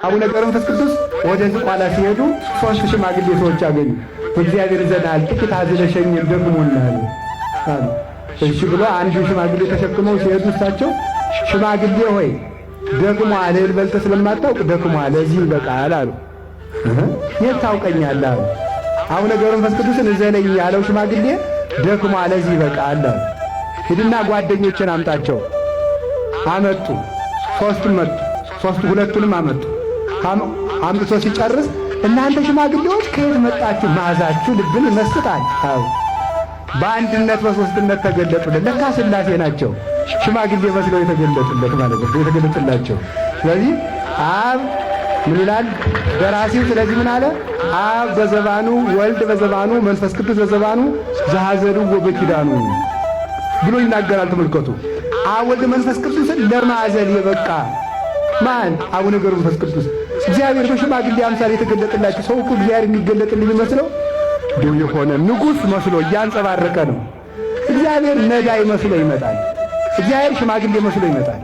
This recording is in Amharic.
አቡነ ገብረ መንፈስ ቅዱስ ወደ ዝቋላ ሲሄዱ 3 ሽማግሌ ሰዎች አገኙ። እግዚአብሔር ዘናል ጥቂት አዝለሸኝ ደክሞናል አሉ። እሺ ብሎ አንዱ ሽማግሌ ተሸክመው ሲሄዱ እሳቸው ሽማግሌ ሆይ ደክሟል፣ እህል በልተህ ስለማታውቅ ደክሟል፣ እዚህ ይበቃል አሉ። የት ታውቀኛለህ አሉ። አቡነ ገብረ መንፈስ ቅዱስን እዘለኝ ያለው ሽማግሌ ደክሟል፣ እዚህ ይበቃል አሉ። ሂድና ጓደኞችን አምጣቸው አመጡ። ሁለቱንም አመጡ። አምጥቶ ሲጨርስ እናንተ ሽማግሌዎች ከየት መጣችሁ? መዓዛችሁ ልብን ይመስጣል። አዎ በአንድነት በሶስትነት ተገለጡለት። ለካ ሥላሴ ናቸው ሽማግሌ መስለው የተገለጡለት ማለት ነው፣ የተገለጡላቸው። ስለዚህ አብ ምን ይላል ደራሲው? ስለዚህ ምን አለ? አብ በዘባኑ ወልድ በዘባኑ መንፈስ ቅዱስ በዘባኑ ዘሐዘሉ ወበኪዳኑ ብሎ ይናገራል። ተመልከቱ። አብ ወልድ መንፈስ ቅዱስን ለማዕዘል የበቃ ማን? አቡነ ገብረ መንፈስ ቅዱስ። እግዚአብሔር በሽማግሌ አምሳል የተገለጠላቸው ሰው እኮ እግዚአብሔር የሚገለጥልኝ መስለው እንደው የሆነ ንጉሥ መስሎ እያንጸባረቀ ነው። እግዚአብሔር ነዳይ መስሎ ይመጣል። እግዚአብሔር ሽማግሌ መስሎ ይመጣል።